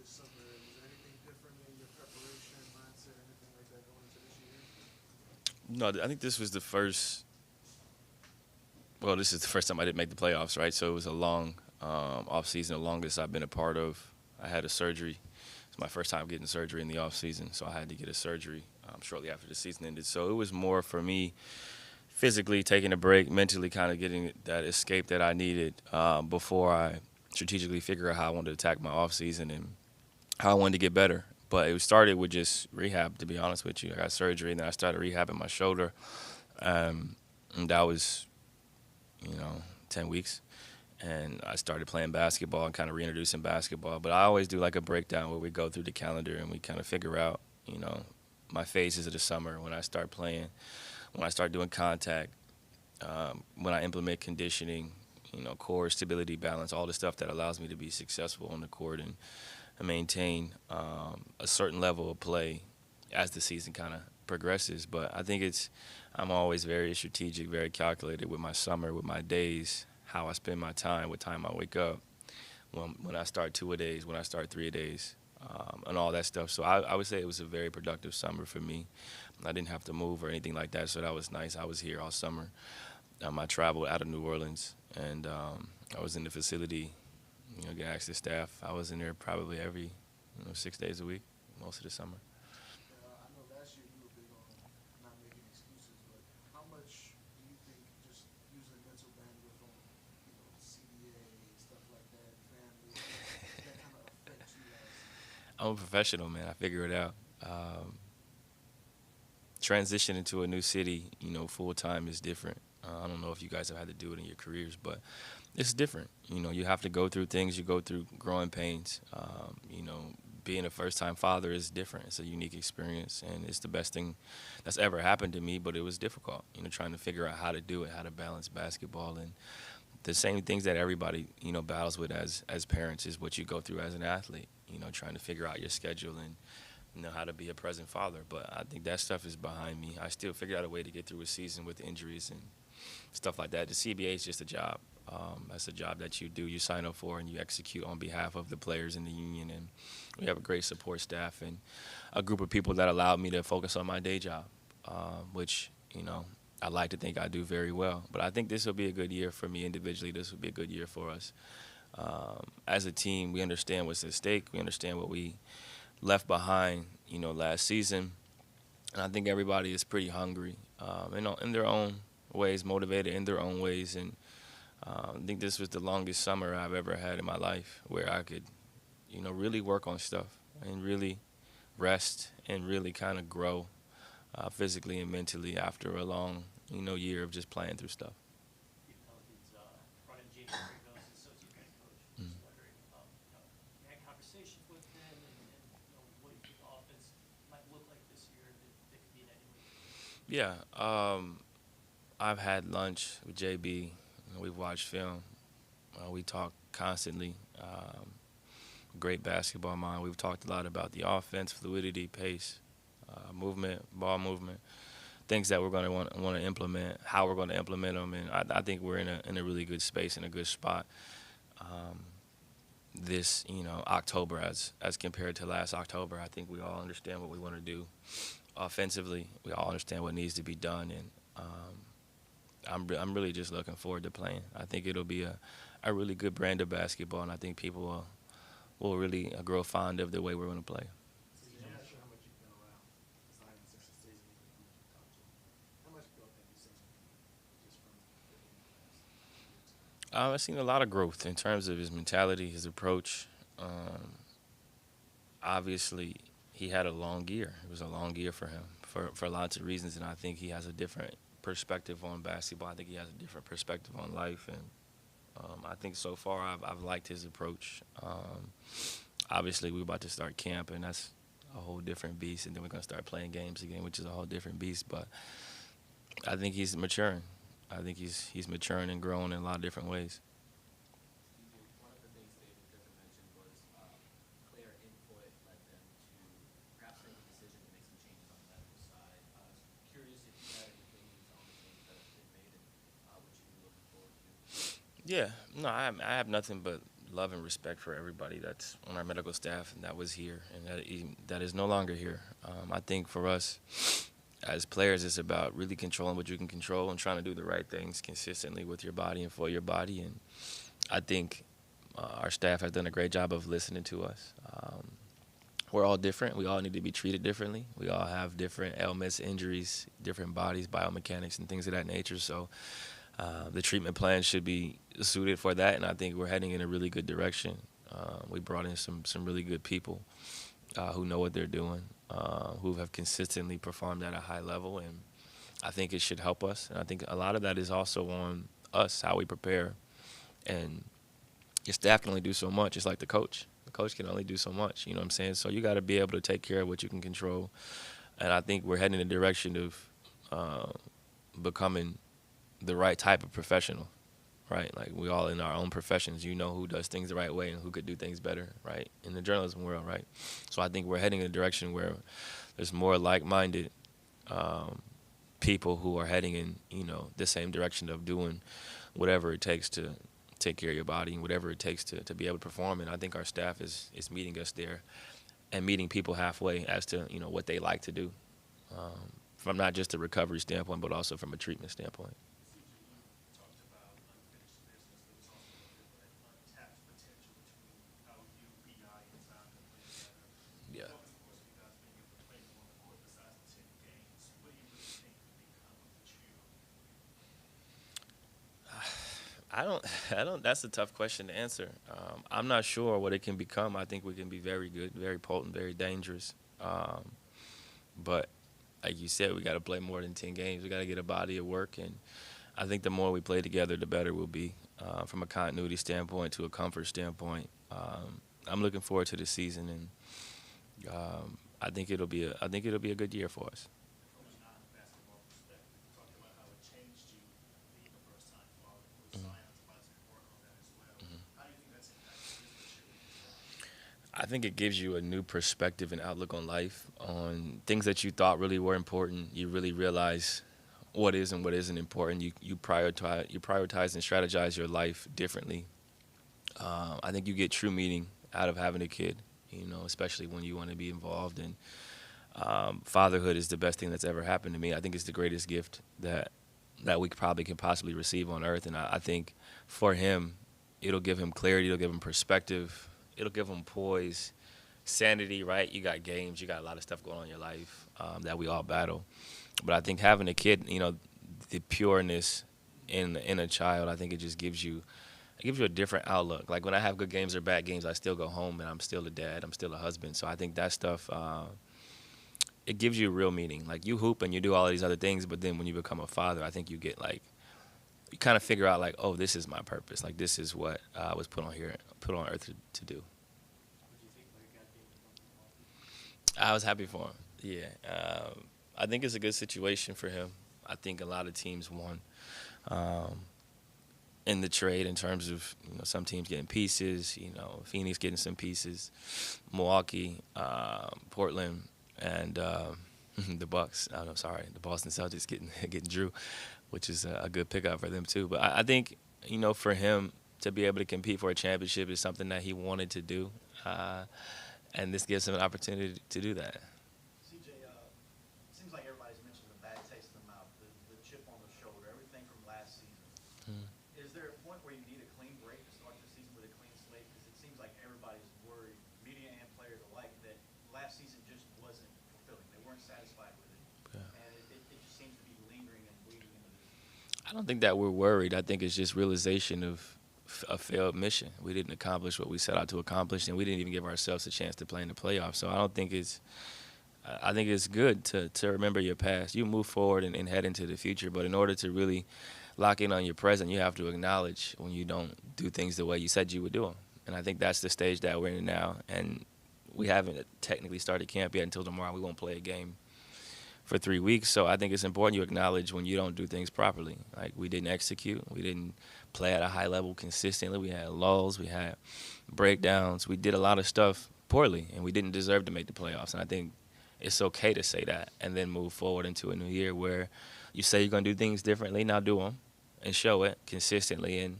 this summer? Was there anything different in your preparation, mindset, anything like that going into this year? No, I think this was the first. Well, this is the first time I didn't make the playoffs, right? So it was a long off season, the longest I've been a part of. I had a surgery. It's my first time getting surgery in the off season, so I had to get a surgery shortly after the season ended. So it was more for me physically taking a break, mentally kind of getting that escape that I needed before I strategically figure out how I wanted to attack my off season and how I wanted to get better. But it started with just rehab, to be honest with you. I got surgery, and then I started rehabbing my shoulder. And that was, 10 weeks. And I started playing basketball and kind of reintroducing basketball. But I always do like a breakdown where we go through the calendar and we kind of figure out, my phases of the summer when I start playing, when I start doing contact, when I implement conditioning, core stability, balance, all the stuff that allows me to be successful on the court and maintain a certain level of play as the season kind of progresses. But I think I'm always very strategic, very calculated with my summer, with my days, how I spend my time, what time I wake up, when I start 2 a days, when I start 3 a days, and all that stuff. So I would say it was a very productive summer for me. I didn't have to move or anything like that, so that was nice. I was here all summer. I traveled out of New Orleans, and I was in the facility, get access staff. I was in there probably every 6 days a week, most of the summer. I know last year you were big on not making excuses, but how much do you think just using mental bandwidth on, CBA, stuff like that, family, did that kind of affect you last season? I'm a professional, man. I figure it out. Um, Transition into a new city, full time is different. I don't know if you guys have had to do it in your careers, but it's different. You have to go through things. You go through growing pains. Being a first time father is different. It's a unique experience, and it's the best thing that's ever happened to me. But it was difficult. Trying to figure out how to do it, how to balance basketball, and the same things that everybody battles with as parents is what you go through as an athlete. Trying to figure out your schedule and how to be a present father. But I think that stuff is behind me. I still figured out a way to get through a season with injuries and stuff like that. The CBA is just a job. That's a job that you do, you sign up for, and you execute on behalf of the players in the union. And we have a great support staff and a group of people that allowed me to focus on my day job, which I like to think I do very well. But I think this will be a good year for me individually. This will be a good year for us. As a team, we understand what's at stake. We understand what we left behind, last season. And I think everybody is pretty hungry, in their own ways, motivated in their own ways. And I think this was the longest summer I've ever had in my life where I could, really work on stuff and really rest and really kind of grow physically and mentally after a long, year of just playing through stuff. The Pelicans brought in James as associate head coach. Mm. Just wondering, you had conversations with him, and what do you think the offense might look like this year that could be in any way? Yeah, I've had lunch with JB. We've watched film. We talk constantly. Great basketball mind. We've talked a lot about the offense, fluidity, pace, movement, ball movement, things that we're going to want to implement, how we're going to implement them, and I think we're in a really good space, in a good spot. Um, this October as compared to last October, I think we all understand what we want to do offensively. We all understand what needs to be done, and I'm really just looking forward to playing. I think it'll be a really good brand of basketball, and I think people will really grow fond of the way we're going to play. CJ, I'm not sure how much you've been around Zion since the season, even who you talked to. How much growth have you seen just from within the last years? I've seen a lot of growth in terms of his mentality, his approach. Obviously, he had a long year. It was a long year for him for lots of reasons, and I think he has a different perspective on basketball. I think he has a different perspective on life, and I think so far I've liked his approach. Obviously, we're about to start camp, and that's a whole different beast, and then we're going to start playing games again, which is a whole different beast. But I think he's maturing. I think he's maturing and growing in a lot of different ways. One of the things David Griffin mentioned was player input led them to perhaps make a decision to make some changes on the medical side. I was curious if you had any opinions on the changes that have been made and what you'd be looking forward to. Yeah, no, I have nothing but love and respect for everybody that's on our medical staff and that was here and that is no longer here. I think for us as players, it's about really controlling what you can control and trying to do the right things consistently with your body and for your body. And I think our staff has done a great job of listening to us. We're all different. We all need to be treated differently. We all have different ailments, injuries, different bodies, biomechanics, and things of that nature. So the treatment plan should be suited for that, and I think we're heading in a really good direction. We brought in some really good people who know what they're doing, who have consistently performed at a high level, and I think it should help us. And I think a lot of that is also on us, how we prepare. And your staff can only do so much. It's like the coach. The coach can only do so much, you know what I'm saying? So you got to be able to take care of what you can control. And I think we're heading in the direction of becoming the right type of professional, right? Like we all in our own professions, you know who does things the right way and who could do things better, right? In the journalism world, right? So I think we're heading in a direction where there's more like-minded people who are heading in, the same direction of doing whatever it takes to take care of your body and whatever it takes to be able to perform. And I think our staff is meeting us there and meeting people halfway as to, what they like to do from not just a recovery standpoint, but also from a treatment standpoint. CJ, you talked about unfinished business. There was also a bit of an untapped potential between how you, B.I., and Zion can play together. Yeah. Over the course of you guys being able to play more on the court besides the 10 games, what do you really think could become of the trio? That's a tough question to answer. I'm not sure what it can become. I think we can be very good, very potent, very dangerous. But like you said, we got to play more than 10 games. We got to get a body of work. And I think the more we play together, the better we'll be from a continuity standpoint to a comfort standpoint. I'm looking forward to the season, and I think it'll be a good year for us. From a non-basketball perspective, you talked about how it changed you being a first-time father. Was Zion's about to work on that as well? How do you think that's impacted his maturity as well? I think it gives you a new perspective and outlook on life, on things that you thought really were important. You really realize what is and what isn't important. You prioritize and strategize your life differently. I think you get true meaning out of having a kid, especially when you want to be involved. And fatherhood is the best thing that's ever happened to me. I think it's the greatest gift that we probably can possibly receive on earth. And I think for him, it'll give him clarity, it'll give him perspective, it'll give him poise, sanity, right? You got games, you got a lot of stuff going on in your life that we all battle. But I think having a kid, the pureness in a child, I think it just gives you a different outlook. Like when I have good games or bad games, I still go home and I'm still a dad, I'm still a husband. So I think that stuff, it gives you real meaning. Like you hoop and you do all of these other things, but then when you become a father, I think you get you kind of figure out oh, this is my purpose. Like this is what I was put on earth to do. What do you think about your guy being involved? I was happy for him. Yeah. I think it's a good situation for him. I think a lot of teams won in the trade in terms of some teams getting pieces, Phoenix getting some pieces, Milwaukee, Portland, and the Bucks. The Boston Celtics getting Drew, which is a good pickup for them too. But I think for him to be able to compete for a championship is something that he wanted to do, and this gives him an opportunity to do that. CJ, seems like everybody's mentioned the bad taste in the mouth, the chip on the shoulder, everything from last season. Is there a point where you need a clean break to start the season with a clean slate? Because it seems like everybody's worried, media and players alike, that last season just wasn't fulfilling. They weren't satisfied with it. Yeah. And it just seems to be lingering and bleeding into this. I don't think that we're worried. I think it's just realization of a failed mission. We didn't accomplish what we set out to accomplish, and we didn't even give ourselves a chance to play in the playoffs. So I think it's good to remember your past. You move forward and head into the future, but in order to really lock in on your present, you have to acknowledge when you don't do things the way you said you would do them. And I think that's the stage that we're in now. And we haven't technically started camp yet until tomorrow. We won't play a game for 3 weeks. So I think it's important you acknowledge when you don't do things properly. Like we didn't execute. We didn't play at a high level consistently. We had lulls. We had breakdowns. We did a lot of stuff poorly, and we didn't deserve to make the playoffs. And I think it's okay to say that and then move forward into a new year where you say you're going to do things differently. Now do them and show it consistently, and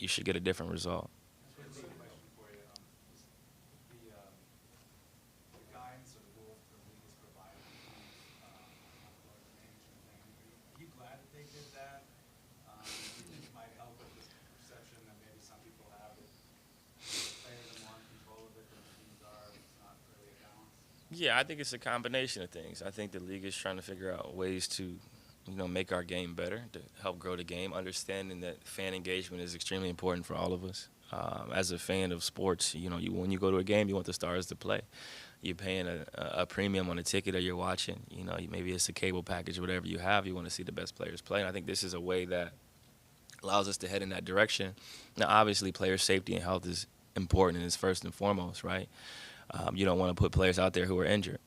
you should get a different result. Yeah, I think it's a combination of things. I think the league is trying to figure out ways to, make our game better, to help grow the game, understanding that fan engagement is extremely important for all of us. As a fan of sports, when you go to a game, you want the stars to play. You're paying a premium on a ticket or you're watching. Maybe it's a cable package, whatever you have. You want to see the best players play. And I think this is a way that allows us to head in that direction. Now, obviously, player safety and health is important and is first and foremost, right? You don't want to put players out there who are injured.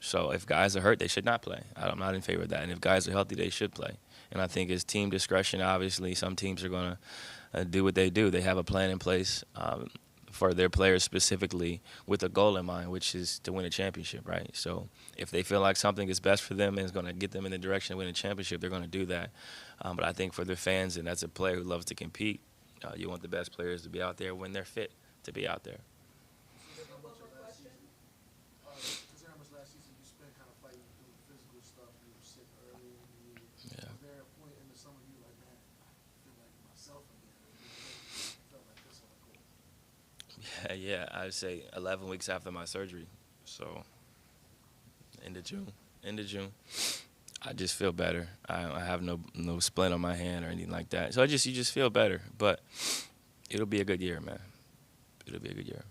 So if guys are hurt, they should not play. I'm not in favor of that. And if guys are healthy, they should play. And I think it's team discretion. Obviously, some teams are going to do what they do. They have a plan in place for their players specifically with a goal in mind, which is to win a championship, right? So if they feel like something is best for them and is going to get them in the direction of winning a championship, they're going to do that. But I think for their fans, and as a player who loves to compete, you want the best players to be out there when they're fit to be out there. Considering how much last season you spent kind of fighting through the physical stuff, you were sick early in the year. Yeah. Was there a point in the summer you were like, man, I feel like myself again? I felt like this on the court. Yeah, I'd say 11 weeks after my surgery. So, end of June. I just feel better. I have no splint on my hand or anything like that. So you just feel better. But it'll be a good year, man. It'll be a good year.